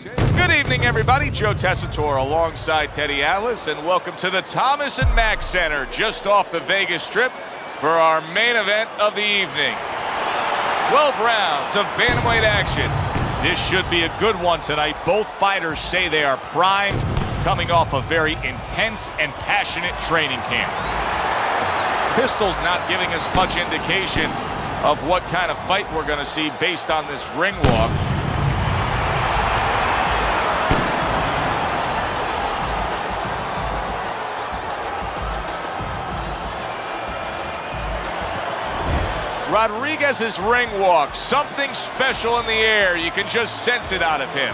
Good evening, everybody. Joe Tessitore alongside Teddy Atlas, and welcome to the Thomas and Mack Center, just off the Vegas Strip, for our main event of the evening. 12 rounds of bantamweight action. This should be a good one tonight. Both fighters say they are primed, coming off a very intense and passionate training camp. Pistol's not giving us much indication of what kind of fight we're going to see based on this ring walk. Rodriguez's ring walk, something special in the air. You can just sense it out of him.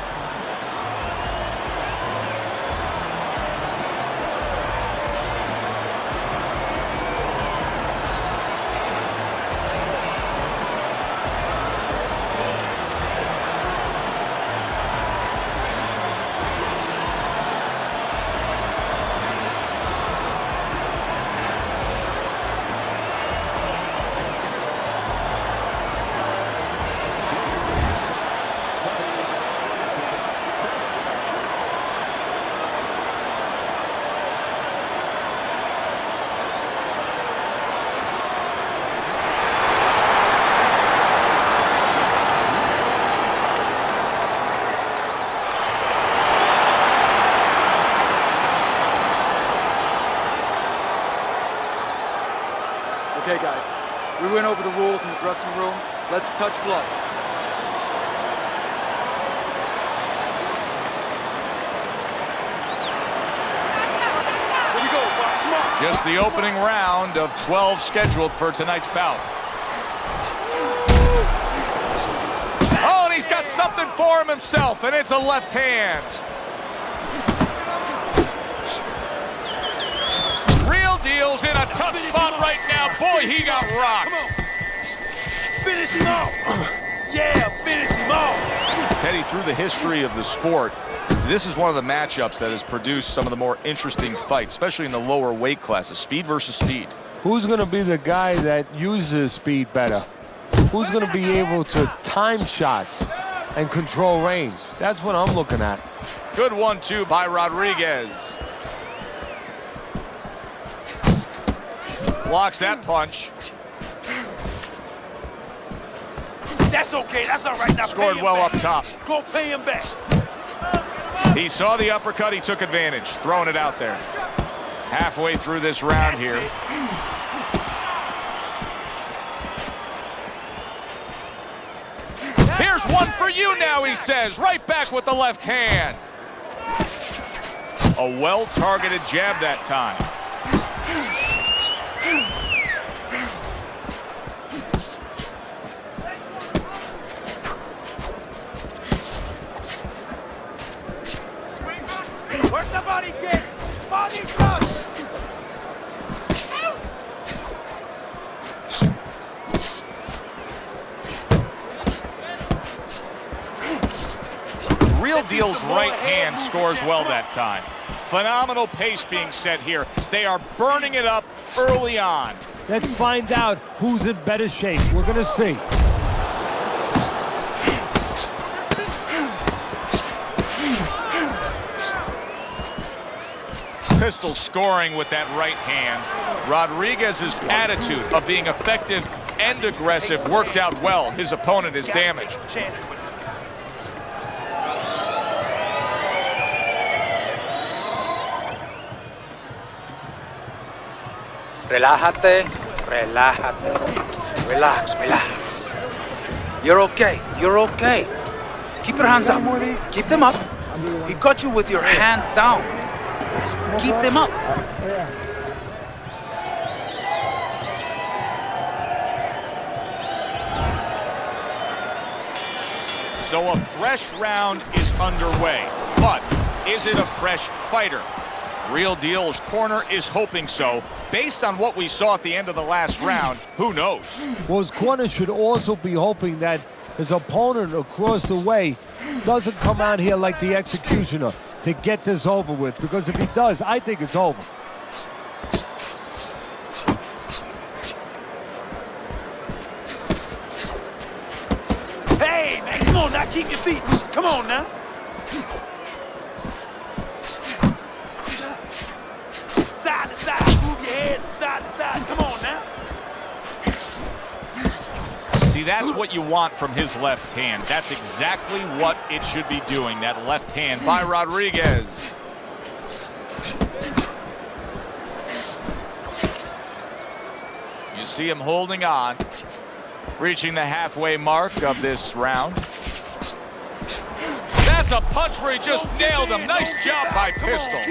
Okay, guys, we went over the rules in the dressing room. Let's touch gloves. Here we go, box mark. Just the opening round of 12 scheduled for tonight's bout. Oh, and he's got something for him himself, and it's a left hand. Deals in a tough spot right now. Boy, he got rocked. Finish him off. Yeah, finish him off. Teddy, through the history of the sport, this is one of the matchups that has produced some of the more interesting fights, especially in the lower weight classes. Speed versus speed. Who's going to be the guy that uses speed better? Who's going to be able to time shots and control range? That's what I'm looking at. Good 1-2 by Rodriguez. Blocks that punch. That's okay. That's all right. Now scored well up top. Go pay him back. He saw the uppercut. He took advantage, throwing it out there. Halfway through this round here. Here's one for you now, he says. Right back with the left hand. A well-targeted jab that time. Work the body kick. Body thrust. Real Deal's right hand scores well that time. Phenomenal pace being set here. They are burning it up early on. Let's find out who's in better shape. We're going to see. Pistol scoring with that right hand. Rodriguez's attitude of being effective and aggressive worked out well. His opponent is damaged. Relájate, relájate. Relax, relax. You're okay, you're okay. Keep your hands up. Keep them up. He got you with your hands down. Just keep them up. So a fresh round is underway, but is it a fresh fighter? Real Deal's corner is hoping so. Based on what we saw at the end of the last round, who knows? Well, his corner should also be hoping that his opponent across the way doesn't come out here like the executioner to get this over with, because if he does, I think it's over. Hey, man, come on now, keep your feet. Come on now. Side to side, move your head from side to side. Come on now. See, that's what you want from his left hand. That's exactly what it should be doing, that left hand by Rodriguez. You see him holding on, reaching the halfway mark of this round. That's a punch where he just nailed him. Nice job by Pistol.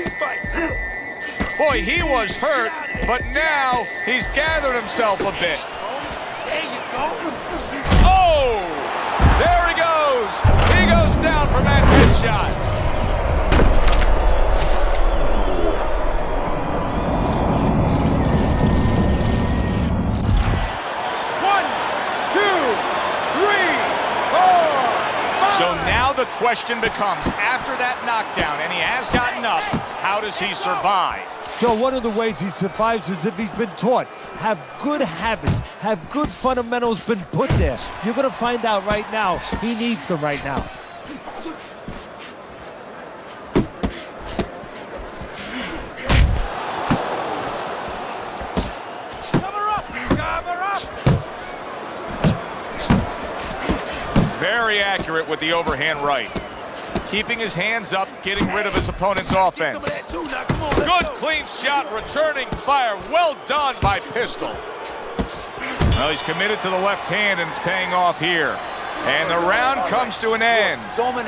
Boy, he was hurt, but now he's gathered himself a bit. There you go. Oh! There he goes! He goes down from that headshot. One, two, three, four, five. So now the question becomes, after that knockdown, and he has gotten up, how does he survive? Joe, one of the ways he survives is if he's been taught. Have good habits, have good fundamentals been put there. You're gonna find out right now, he needs them right now. Cover up, cover up. Very accurate with the overhand right. Keeping his hands up, getting rid of his opponent's offense. Good clean shot, returning fire. Well done by Pistol. Well, he's committed to the left hand, and it's paying off here. And the round comes to an end.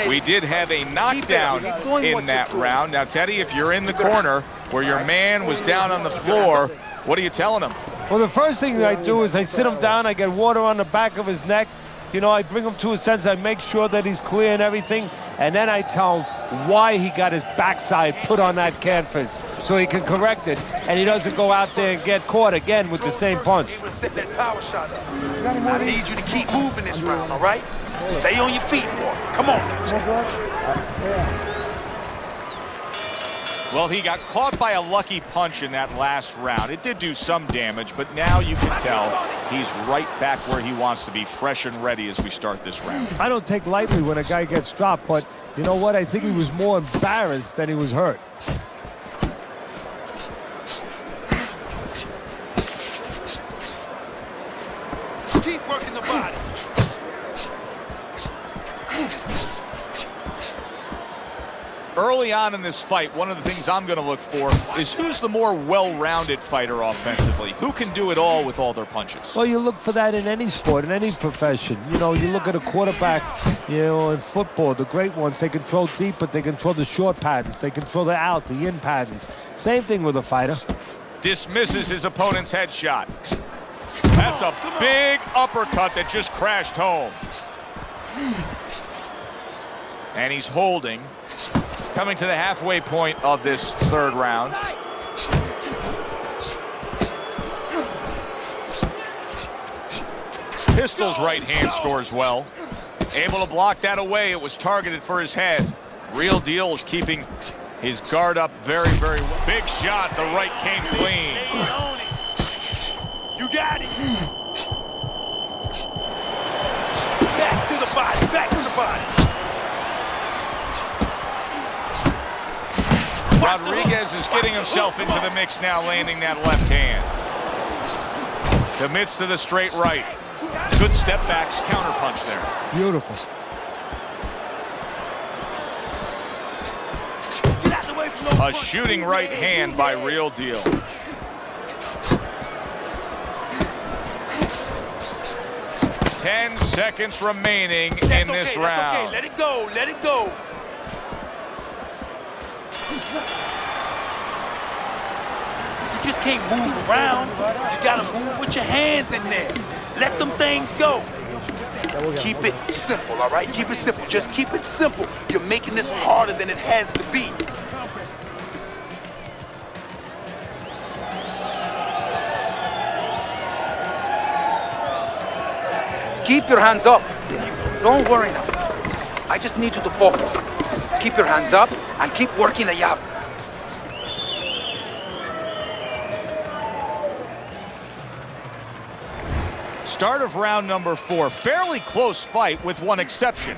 We did have a knockdown in that round. Now, Teddy, if you're in the corner where your man was down on the floor, what are you telling him? Well, the first thing that I do is I sit him down, I get water on the back of his neck. You know, I bring him to a sense, I make sure that he's clear and everything, and then I tell him why he got his backside put on that canvas so he can correct it, and he doesn't go out there and get caught again with the same punch. I need you to keep moving this round, all right? Stay on your feet for it. Come on now. Well, he got caught by a lucky punch in that last round. It did do some damage, but now you can tell he's right back where he wants to be, fresh and ready as we start this round. I don't take lightly when a guy gets dropped, but you know what? I think he was more embarrassed than he was hurt. Keep working the body. Early on in this fight, one of the things I'm going to look for is who's the more well-rounded fighter offensively. Who can do it all with all their punches? Well, you look for that in any sport, in any profession. You know, you look at a quarterback, you know, in football, the great ones, they can throw deep, but they can throw the short patterns. They can throw the out, the in patterns. Same thing with a fighter. Dismisses his opponent's headshot. That's a big uppercut that just crashed home. And he's holding. Coming to the halfway point of this third round. Pistol's right hand scores well. Able to block that away. It was targeted for his head. Real Deal is keeping his guard up very, very well. Big shot. The right came clean. You got it. Back to the body. Back to the body. Rodriguez is getting himself into the mix now, landing that left hand. Commits to the straight right. Good step back, counter punch there. Beautiful. Get out the way from those A shooting right hand by Real Deal. Ten seconds remaining in this round. Okay, let it go. Let it go. You just can't move around. You gotta move with your hands in there. Let them things go. Keep it simple, all right? Keep it simple. Just keep it simple. You're making this harder than it has to be. Keep your hands up. Don't worry now. I just need you to focus. Keep your hands up and keep working a jab. Start of round number 4. Fairly close fight with one exception.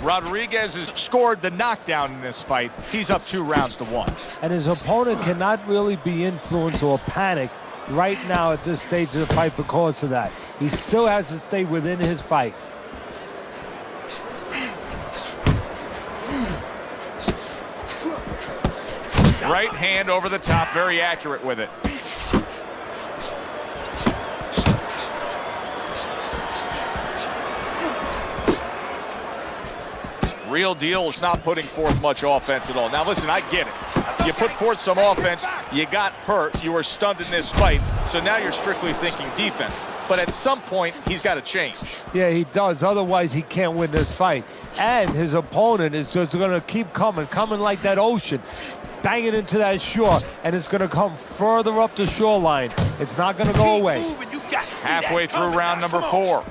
Rodriguez has scored the knockdown in this fight. He's up 2 rounds to 1. And his opponent cannot really be influenced or panic right now at this stage of the fight because of that. He still has to stay within his fight. Right hand over the top, very accurate with it. Real deal is not putting forth much offense at all. Now listen, I get it. You put forth some offense, you got hurt, you were stunned in this fight, so now you're strictly thinking defense. But at some point, he's got to change. Yeah, he does. Otherwise, he can't win this fight. And his opponent is just going to keep coming like that ocean, banging into that shore, and it's going to come further up the shoreline. It's not going to go away. Halfway through round number 4.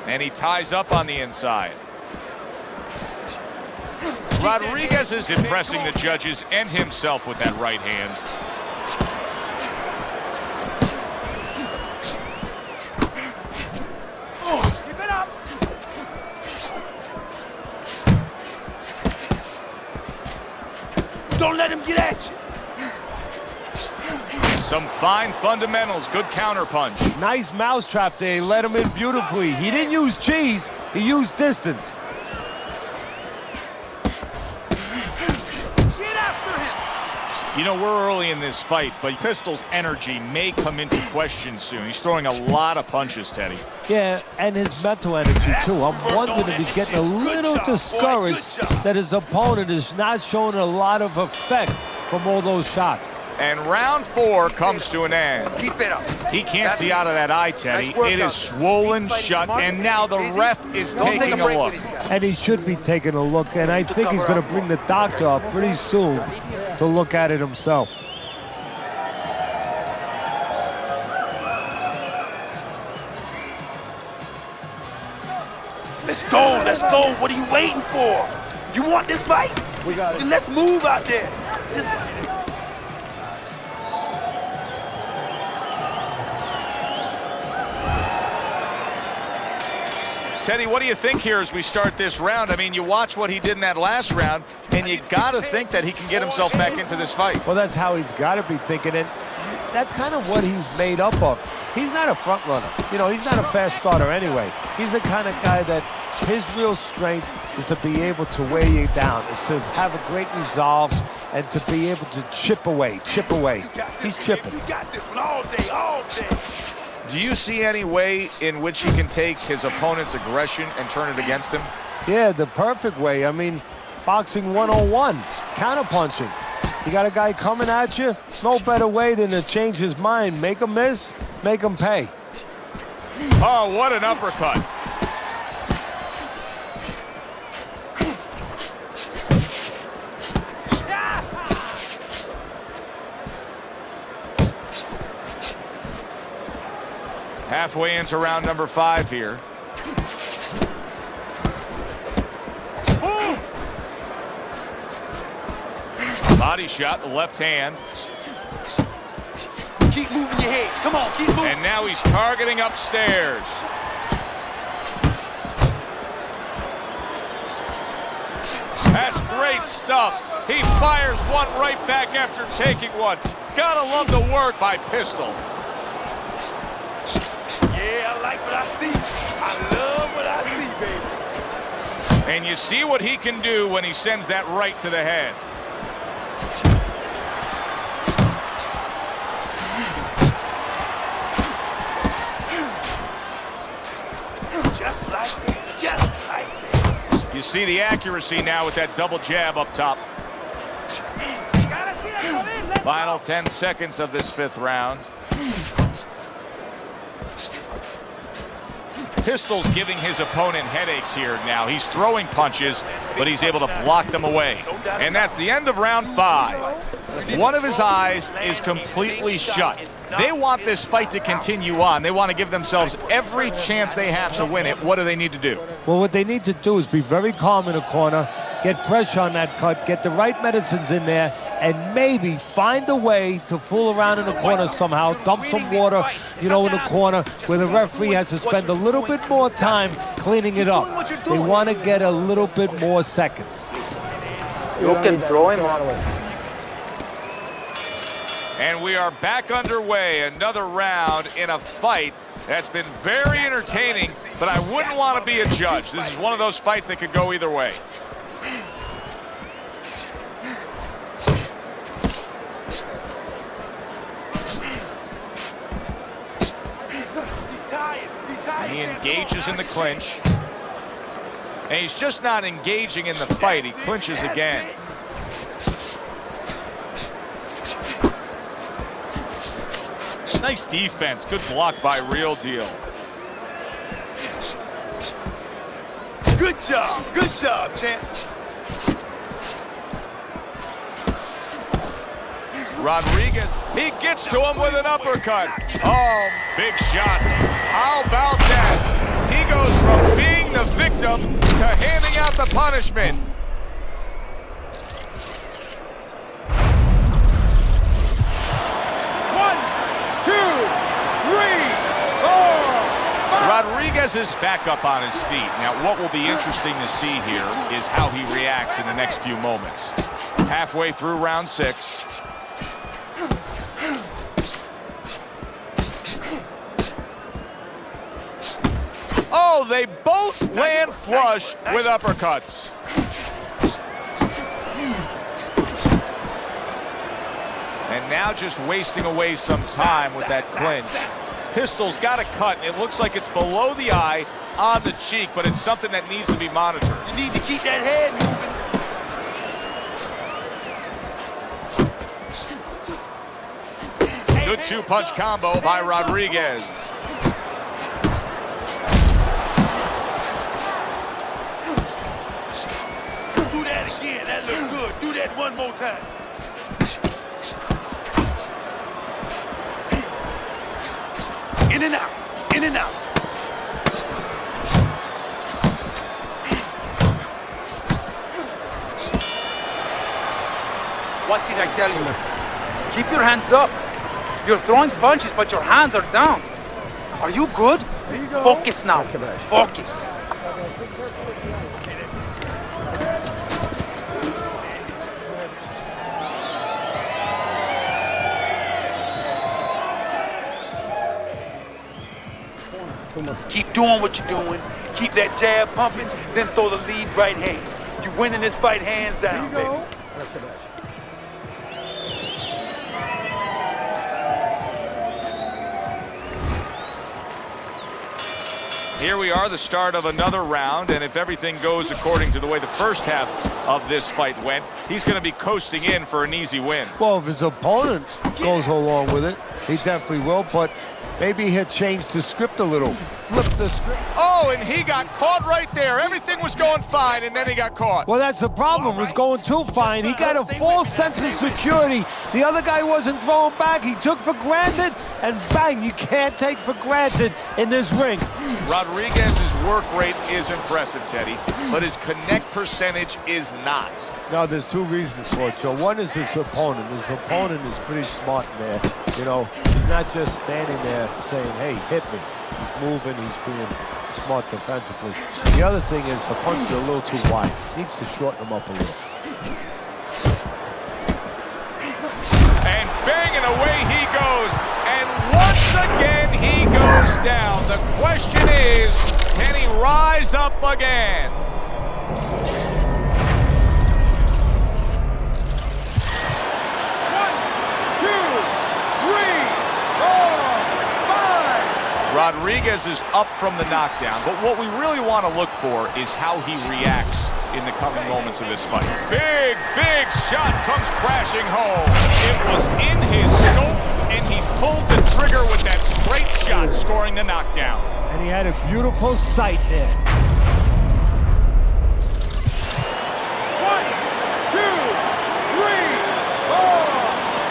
And he ties up on the inside. Rodriguez is impressing the judges and himself with that right hand. Keep it up. Don't let him get at you. Some fine fundamentals, good counter punch. Nice mousetrap there. He let him in beautifully. He didn't use cheese. He used distance. You know, we're early in this fight, but Pistol's energy may come into question soon. He's throwing a lot of punches, Teddy. Yeah, and his mental energy, too. I'm wondering if he's getting a little discouraged that his opponent is not showing a lot of effect from all those shots. And round 4 comes to an end. Keep it up. He can't see out of that eye, Teddy. It is swollen shut, and now the ref is taking a look. And he should be taking a look, and I think he's going to bring the doctor up pretty soon to look at it himself. Let's go, let's go. What are you waiting for? You want this fight? We got it. Then let's move out there. Teddy, what do you think here as we start this round? I mean, you watch what he did in that last round, and you got to think that he can get himself back into this fight. Well, that's how he's got to be thinking, and that's kind of what he's made up of. He's not a front runner. You know, he's not a fast starter anyway. He's the kind of guy that his real strength is to be able to wear you down, is to have a great resolve, and to be able to chip away. He's chipping. You got this one all day, all day. Do you see any way in which he can take his opponent's aggression and turn it against him? Yeah, the perfect way. I mean, boxing 101, counterpunching. You got a guy coming at you, no better way than to change his mind. Make him miss, make him pay. Oh, what an uppercut. Halfway into round number 5 here. Body shot, left hand. Keep moving your head. Come on, keep moving. And now he's targeting upstairs. That's great stuff. He fires one right back after taking one. Gotta love the work by Pistol. Yeah, I like what I see. I love what I see, baby. And you see what he can do when he sends that right to the head. Just like that, just like that. You see the accuracy now with that double jab up top. Final 10 seconds of this 5th round. Pistol's giving his opponent headaches here now. He's throwing punches, but he's able to block them away. And that's the end of round 5. One of his eyes is completely shut. They want this fight to continue on. They want to give themselves every chance they have to win it. What do they need to do? Well, what they need to do is be very calm in the corner, get pressure on that cut, get the right medicines in there, and maybe find a way to fool around in the corner somehow, dump some water, you know, in the corner where the referee has to spend a little bit more time cleaning it up. They want to get a little bit more seconds. You can throw him. And we are back underway. Another round in a fight that's been very entertaining, but I wouldn't want to be a judge. This is one of those fights that could go either way. He engages in the clinch. And he's just not engaging in the fight. He clinches again. Nice defense. Good block by Real Deal. Good job, champ. Rodriguez, he gets to him with an uppercut. Oh, big shot. How about that? He goes from being the victim to handing out the punishment. Rodriguez is back up on his feet. Now, what will be interesting to see here is how he reacts in the next few moments. Halfway through round 6. Oh, they both land flush with uppercuts. And now just wasting away some time with that clinch. Pistol's got a cut. It looks like it's below the eye on the cheek, but it's something that needs to be monitored. You need to keep that head moving. Good two-punch combo by Rodriguez. Do that again. That looked good. Do that one more time. In and out. In and out. What did I tell you? Keep your hands up. You're throwing punches, but your hands are down. Are you good? Focus now. Focus. Keep doing what you're doing. Keep that jab pumping, then throw the lead right hand. You're winning this fight hands down, baby. Here we are, the start of another round, and if everything goes according to the way the first half of this fight went, he's going to be coasting in for an easy win. Well, if his opponent goes along with it, he definitely will, but maybe he'll change the script a little. Flip the script. Oh, and he got caught right there. Everything was going fine, and then he got caught. Well, that's the problem. It was going too fine. He got a false sense of security. The other guy wasn't throwing back. He took for granted, and bang, you can't take for granted in this ring. Rodriguez's work rate is impressive, Teddy, but his connect percentage is not. No, there's two reasons for it, Joe. One is his opponent. His opponent is pretty smart in there. You know, he's not just standing there saying, hey, hit me. He's moving, he's being smart defensively. The other thing is the punches are a little too wide. He needs to shorten them up a little. And banging away he goes. And once again he goes down. The question is, can he rise up again? Rodriguez is up from the knockdown, but what we really want to look for is how he reacts in the coming moments of this fight. Big, big shot comes crashing home. It was in his scope, and he pulled the trigger with that straight shot, scoring the knockdown. And he had a beautiful sight there. 1, 2, 3, 4,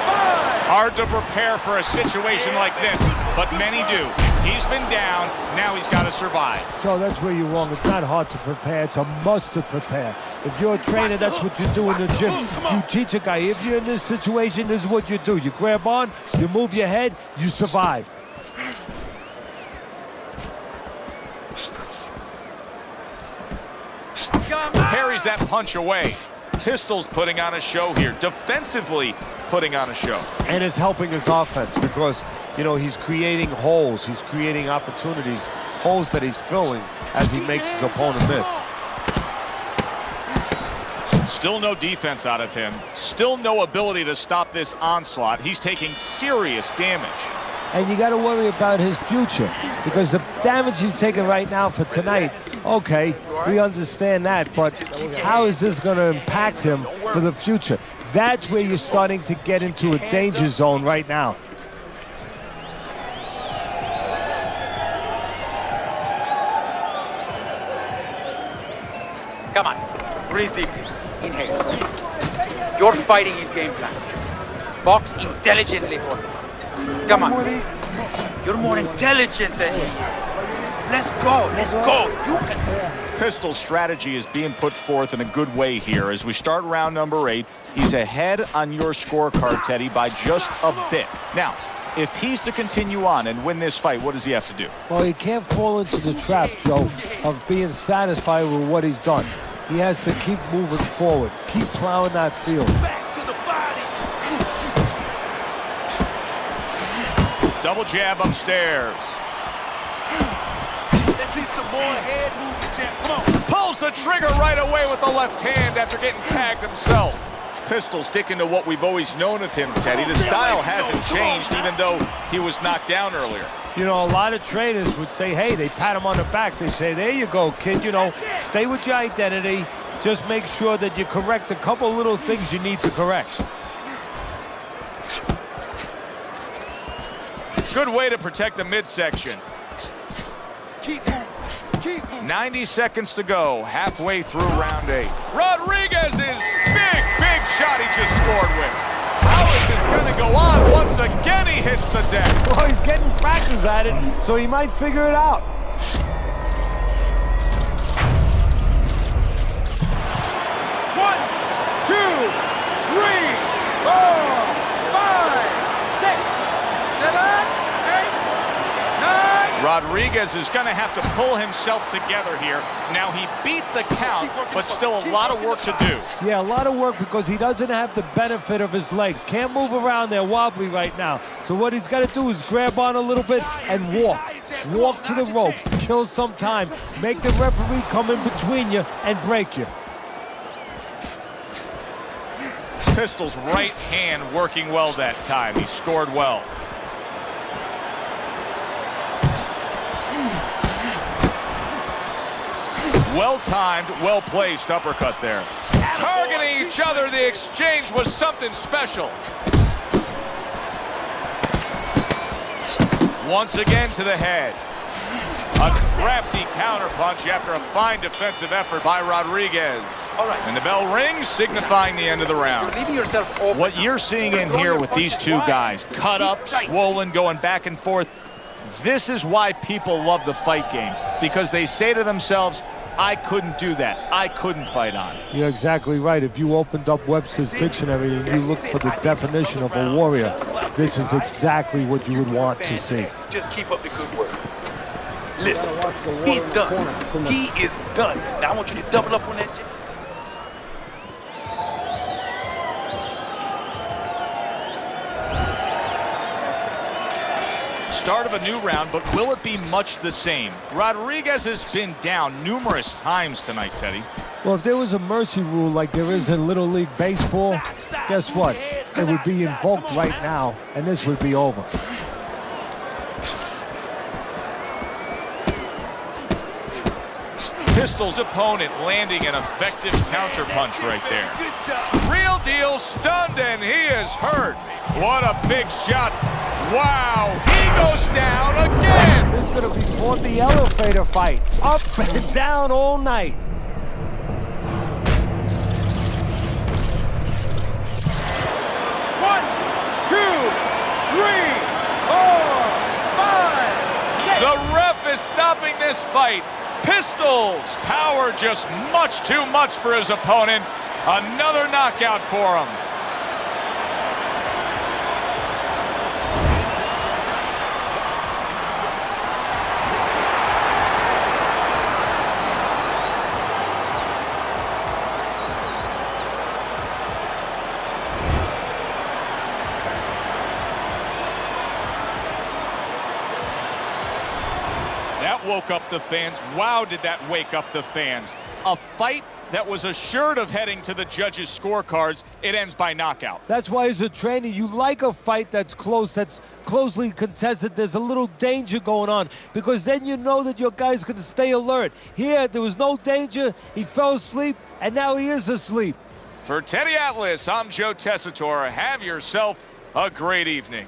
5. Hard to prepare for a situation like this, but many do. He's been down. Now he's got to survive. So that's where you're wrong. It's not hard to prepare. It's a must to prepare. If you're a trainer, that's what you do in the gym. You teach a guy, if you're in this situation, this is what you do. You grab on, you move your head, you survive. Parries that punch away. Pistol's putting on a show here. Defensively putting on a show. And it's helping his offense because, you know, he's creating holes. He's creating opportunities, holes that he's filling as he makes his opponent miss. Still no defense out of him. Still no ability to stop this onslaught. He's taking serious damage. And you got to worry about his future because the damage he's taking right now for tonight, okay, we understand that, but how is this going to impact him for the future? That's where you're starting to get into a danger zone right now. Come on, breathe deep. Inhale. You're fighting his game plan. Box intelligently for him. Come on. You're more intelligent than he is. Let's go. Let's go. You can. Pistol's strategy is being put forth in a good way here. As we start round number 8, he's ahead on your scorecard, Teddy, by just a bit. Now, if he's to continue on and win this fight, what does he have to do? Well, he can't fall into the trap, Joe, of being satisfied with what he's done. He has to keep moving forward, keep plowing that field. Back to the body. Double jab upstairs. Let's see some more head movement, champ. Come on. Pulls the trigger right away with the left hand after getting tagged himself. Pistol sticking to what we've always known of him, Teddy. The style hasn't changed even though he was knocked down earlier. You know, a lot of trainers would say, hey, they pat him on the back. They say, there you go, kid. You know, stay with your identity. Just make sure that you correct a couple little things you need to correct. Good way to protect the midsection. Keep moving. Keep moving. 90 seconds to go, halfway through round 8. Rodriguez's big shot he just scored with. How is this going to go on? Once again, he hits the deck. Well, he's getting practice at it, so he might figure it out. One, two, three, four, five, six, seven, eight, nine. Rodriguez is going to have to pull himself together here. Now, he beat the count, but still a lot of work to do. Yeah, a lot of work because he doesn't have the benefit of his legs. Can't move around there wobbly right now. So what he's got to do is grab on a little bit and walk. Walk to the ropes, kill some time, make the referee come in between you and break you. Pistol's right hand working well that time. He scored well. Well-timed, well-placed uppercut there. Targeting each other, the exchange was something special. Once again to the head. A crafty counterpunch after a fine defensive effort by Rodriguez. All right. And the bell rings, signifying the end of the round. You're leaving yourself open. What you're seeing in here with these two guys, cut up, swollen, going back and forth, this is why people love the fight game. Because they say to themselves, I couldn't do that. I couldn't fight on. You're exactly right. If you opened up Webster's dictionary and you look for the definition of a warrior, this is exactly what you would want to see. Just keep up the good work. Listen, he's done. He is done. Now I want you to double up on that. Start of a new round, but will it be much the same? Rodriguez has been down numerous times tonight, Teddy. Well, if there was a mercy rule like there is in Little League Baseball, guess what? It would be invoked right now, and this would be over. Pistol's opponent landing an effective counterpunch right there. Real deal stunned, and he is hurt. What a big shot. Wow, he goes down again. This is going to be called the elevator fight. Up and down all night. One, two, three, four, five, six. is stopping this fight. Pistols. Power just much too much for his opponent. Another knockout for him. That woke up the fans. Wow, did that wake up the fans. A fight that was assured of heading to the judges' scorecards. It ends by knockout. That's why as a trainer, you like a fight that's close, that's closely contested. There's a little danger going on because then you know that your guy's going to stay alert. Here, there was no danger. He fell asleep, and now he is asleep. For Teddy Atlas, I'm Joe Tessitore. Have yourself a great evening.